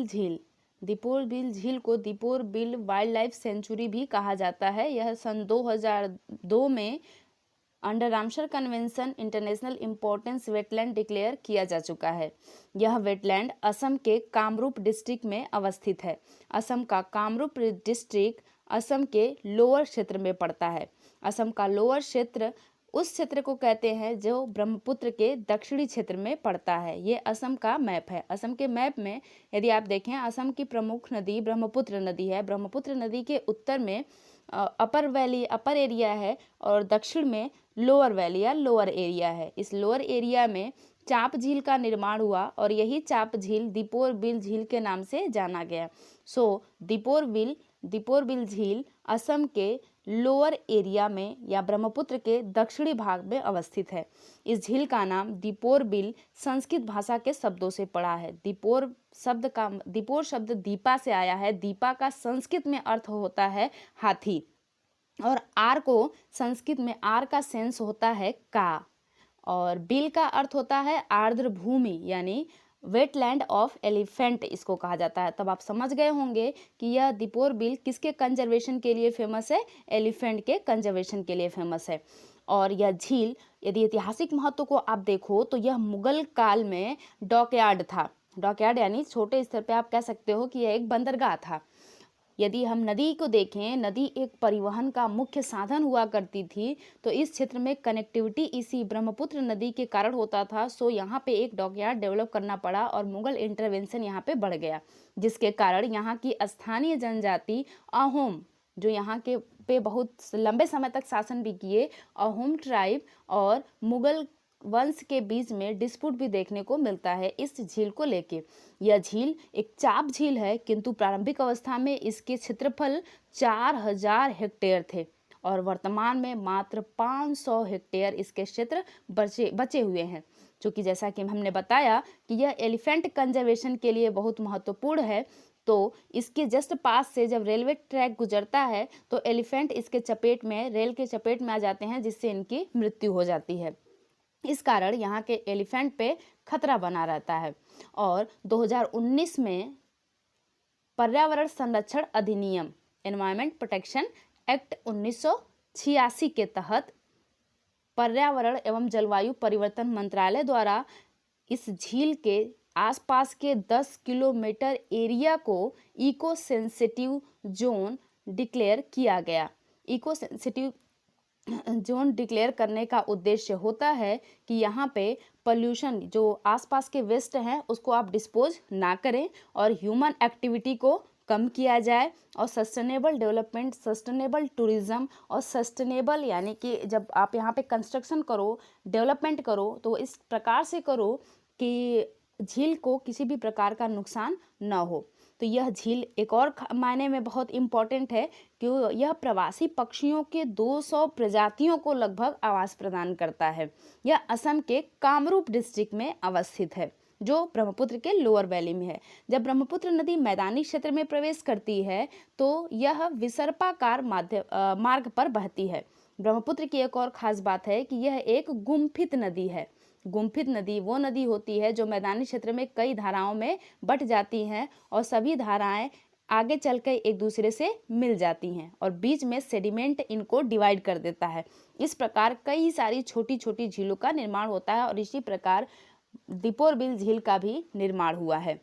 झील, दीपोर बिल झील को Deepor bill wild life sanctuary भी कहा जाता है। यह सन 2002 में under Ramsar convention international importance wetland declare किया जा चुका है। यह वेटलैंड असम के कामरूप डिस्ट्रिक्ट में अवस्थित है। असम का कामरूप डिस्ट्रिक्ट असम के लोअर क्षेत्र में पड़ता है। असम का लोअर क्षेत्र उस क्षेत्र को कहते हैं जो ब्रह्मपुत्र के दक्षिणी क्षेत्र में पड़ता है। ये असम का मैप है। असम के मैप में यदि आप देखें, असम की प्रमुख नदी ब्रह्मपुत्र नदी है। ब्रह्मपुत्र नदी के उत्तर में अपर वैली, अपर एरिया है, और दक्षिण में लोअर वैली या लोअर एरिया है। इस लोअर एरिया में चाप झील का निर्माण हुआ और यही चाप झील दीपोर बिल झील के नाम से जाना गया। दीपोर बिल झील असम के लोअर एरिया में या ब्रह्मपुत्र के दक्षिणी भाग में अवस्थित है। इस झील का नाम दीपोर बिल संस्कृत भाषा के शब्दों से पड़ा है। दीपोर शब्द दीपा से आया है। दीपा का संस्कृत में अर्थ होता है हाथी, और आर को संस्कृत में आर का सेंस होता है का, और बिल का अर्थ होता है आर्द्र भूमि यानी वेटलैंड ऑफ एलिफेंट इसको कहा जाता है। तब आप समझ गए होंगे कि यह दीपोर बिल किसके कंजर्वेशन के लिए फेमस है? एलिफेंट के कंजर्वेशन के लिए फेमस है। और यह झील यदि ऐतिहासिक महत्व को आप देखो तो यह मुगल काल में डॉकयार्ड था। डॉकयार्ड यानी छोटे स्तर पे आप कह सकते हो कि यह एक बंदरगाह था। यदि हम नदी को देखें, नदी एक परिवहन का मुख्य साधन हुआ करती थी, तो इस क्षेत्र में कनेक्टिविटी इसी ब्रह्मपुत्र नदी के कारण होता था। सो यहाँ पे एक डॉकयार्ड डेवलप करना पड़ा और मुगल इंटरवेंशन यहाँ पे बढ़ गया, जिसके कारण यहाँ की स्थानीय जनजाति अहोम, जो यहाँ के पे बहुत लंबे समय तक शासन भी किए, अहोम ट्राइब और मुगल वंश के बीच में डिस्प्यूट भी देखने को मिलता है इस झील को लेके। यह झील एक चाप झील है, किंतु प्रारंभिक अवस्था में इसके क्षेत्रफल 4000 हेक्टेयर थे और वर्तमान में मात्र 500 हेक्टेयर इसके क्षेत्र बचे हुए हैं। क्योंकि जैसा कि हमने बताया कि यह एलिफेंट कंजर्वेशन के लिए बहुत महत्वपूर्ण है, तो इसके जस्ट पास से जब रेलवे ट्रैक गुजरता है तो एलिफेंट इसके चपेट में, रेल के चपेट में आ जाते हैं, जिससे इनकी मृत्यु हो जाती है। इस कारण यहाँ के एलिफेंट पे खतरा बना रहता है। और 2019 में पर्यावरण संरक्षण अधिनियम एनवायरमेंट प्रोटेक्शन एक्ट 1986 के तहत पर्यावरण एवं जलवायु परिवर्तन मंत्रालय द्वारा इस झील के आसपास के 10 किलोमीटर एरिया को इको सेंसिटिव जोन डिक्लेयर किया गया। इको सेंसिटिव जोन डिक्लेयर करने का उद्देश्य होता है कि यहाँ पे पोल्यूशन, जो आसपास के वेस्ट हैं, उसको आप डिस्पोज ना करें और ह्यूमन एक्टिविटी को कम किया जाए, और सस्टेनेबल डेवलपमेंट, सस्टेनेबल टूरिज्म और सस्टेनेबल यानी कि जब आप यहाँ पे कंस्ट्रक्शन करो, डेवलपमेंट करो, तो इस प्रकार से करो कि झील को किसी भी प्रकार का नुकसान न हो। तो यह झील एक और मायने में बहुत इम्पॉर्टेंट है कि यह प्रवासी पक्षियों के 200 प्रजातियों को लगभग आवास प्रदान करता है। यह असम के कामरूप डिस्ट्रिक्ट में अवस्थित है, जो ब्रह्मपुत्र के लोअर वैली में है। जब ब्रह्मपुत्र नदी मैदानी क्षेत्र में प्रवेश करती है तो यह विसर्पाकार मार्ग पर बहती है। ब्रह्मपुत्र की एक और खास बात है कि यह एक गुम्फित नदी है। गुम्फित नदी वो नदी होती है जो मैदानी क्षेत्र में कई धाराओं में बट जाती हैं और सभी धाराएं आगे चलकर एक दूसरे से मिल जाती हैं और बीच में सेडिमेंट इनको डिवाइड कर देता है। इस प्रकार कई सारी छोटी छोटी झीलों का निर्माण होता है और इसी प्रकार दीपोर बिल झील का भी निर्माण हुआ है।